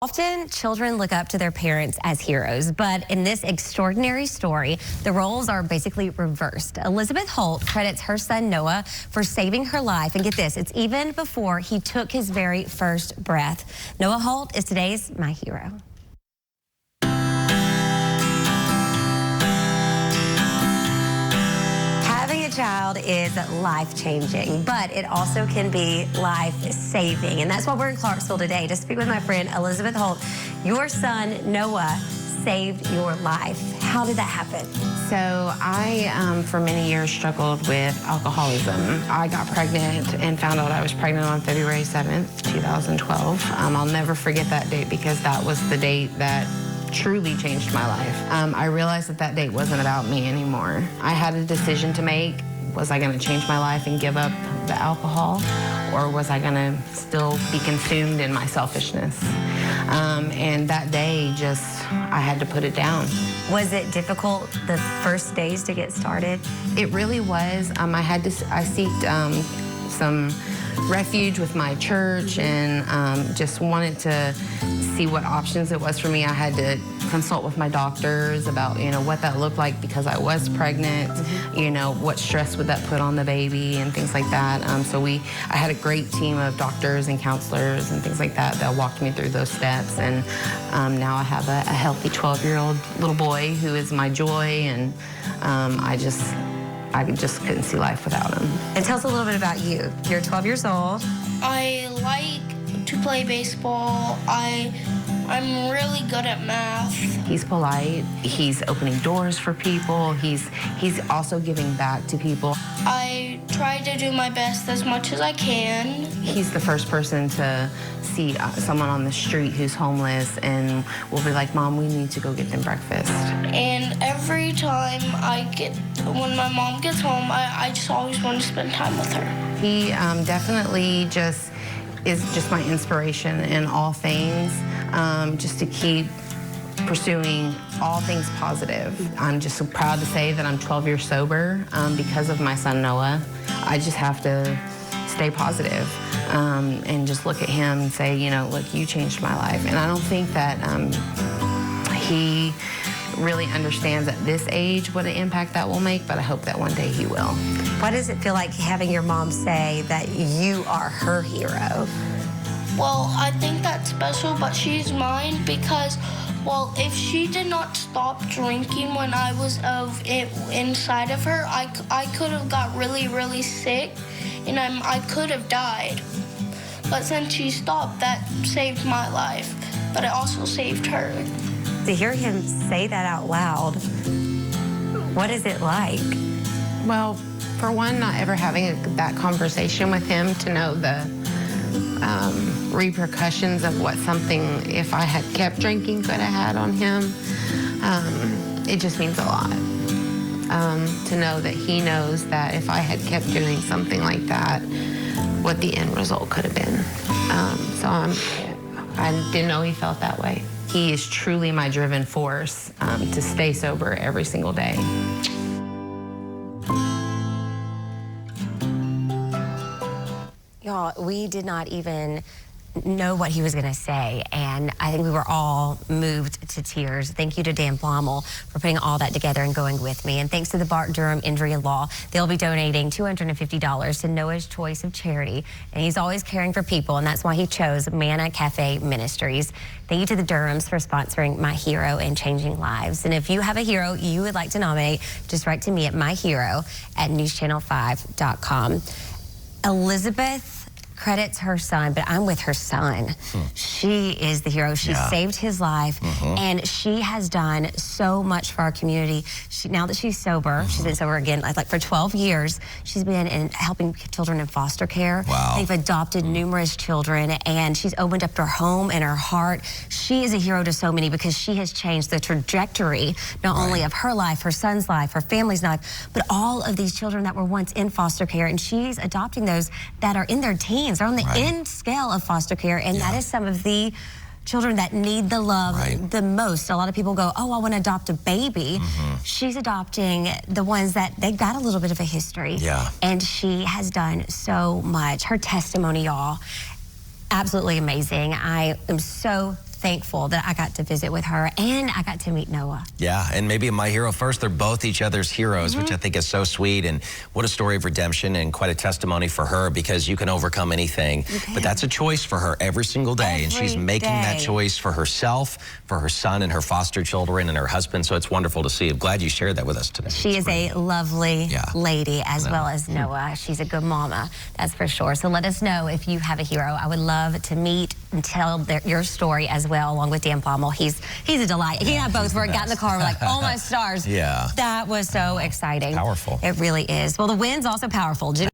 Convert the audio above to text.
Often, children look up to their parents as heroes, but in this extraordinary story, the roles are basically reversed. Elizabeth Holt credits her son Noah for saving her life, and get this, it's even before he took his very first breath. Noah Holt is today's My Hero. Having a child is life-changing, but it also can be life-saving. And that's why we're in Clarksville today to speak with my friend Elizabeth Holt. Your son, Noah, saved your life. How did that happen? So I, for many years, struggled with alcoholism. I got pregnant and found out I was pregnant on February 7th, 2012. I'll never forget that date because that was the date that truly changed my life. I realized that date wasn't about me anymore. I had a decision to make. Was I going to change my life and give up the alcohol, or was I going to still be consumed in my selfishness? And that day, I had to put it down. Was it difficult the first days to get started? It really was. I sought some refuge with my church and just wanted to see what options it was for me. I had to consult with my doctors about, what that looked like because I was pregnant, what stress would that put on the baby and things like that. I had a great team of doctors and counselors and things like that walked me through those steps. And now I have a healthy 12-year-old little boy who is my joy, and I just couldn't see life without him. And tell us a little bit about you. You're 12 years old. I like to play baseball. I'm really good at math. He's polite. He's opening doors for people. He's also giving back to people. I try to do my best as much as I can. He's the first person to see someone on the street who's homeless and will be like, "Mom, we need to go get them breakfast." And every time when my mom gets home, I just always want to spend time with her. He definitely is just my inspiration in all things, just to keep pursuing all things positive. I'm just so proud to say that I'm 12 years sober because of my son Noah. I just have to stay positive and just look at him and say, look, you changed my life. And I don't think that he really understands at this age what an impact that will make, but I hope that one day he will. What does it feel like having your mom say that you are her hero? Well, I think that's special, but she's mine because, if she did not stop drinking when I was inside of her, I could have got really, really sick, and I could have died. But since she stopped, that saved my life, but it also saved her. To hear him say that out loud, what is it like? Well, for one, not ever having that conversation with him to know the repercussions of what something, if I had kept drinking, could have had on him. It just means a lot to know that he knows that if I had kept doing something like that, what the end result could have been. I didn't know he felt that way. He is truly my driven force to stay sober every single day. Y'all, we did not even know what he was going to say, and I think we were all moved to tears. Thank you to Dan Blommel for putting all that together and going with me, and thanks to the Bart Durham Injury and Law. They'll be donating $250 to Noah's Choice of Charity, and he's always caring for people, and that's why he chose Manna Cafe Ministries. Thank you to the Durhams for sponsoring My Hero and changing lives. And if you have a hero you would like to nominate, just write to me at myhero@newschannel5.com. Elizabeth credits her son, but I'm with her son. She is the hero. She saved his life, and she has done so much for our community. Now that she's sober, she's been sober again, like for 12 years. She's been helping children in foster care. Wow. They've adopted numerous children, and she's opened up her home and her heart. She is a hero to so many because she has changed the trajectory, not only of her life, her son's life, her family's life, but all of these children that were once in foster care, and she's adopting those that are in their teens. They're on the end scale of foster care, and that is some of the children that need the love the most. A lot of people go, oh, I want to adopt a baby. She's adopting the ones that they've got a little bit of a history. And she has done so much. Her testimony, y'all, absolutely amazing. I am so thankful that I got to visit with her and I got to meet Noah. Yeah, and maybe in My Hero First, they're both each other's heroes, which I think is so sweet. And what a story of redemption and quite a testimony for her, because you can overcome anything. But that's a choice for her every single day. And she's making that choice for herself, for her son and her foster children and her husband. So it's wonderful to see. I'm glad you shared that with us today. She is a lovely lady, as well as Noah. She's a good mama, that's for sure. So let us know if you have a hero. I would love to meet and tell your story as well, along with Dan Pommel. He's a delight. He and I both got in the car, we're like, oh my stars. Yeah. That was so exciting. Powerful. It really is. Well, the win's also powerful.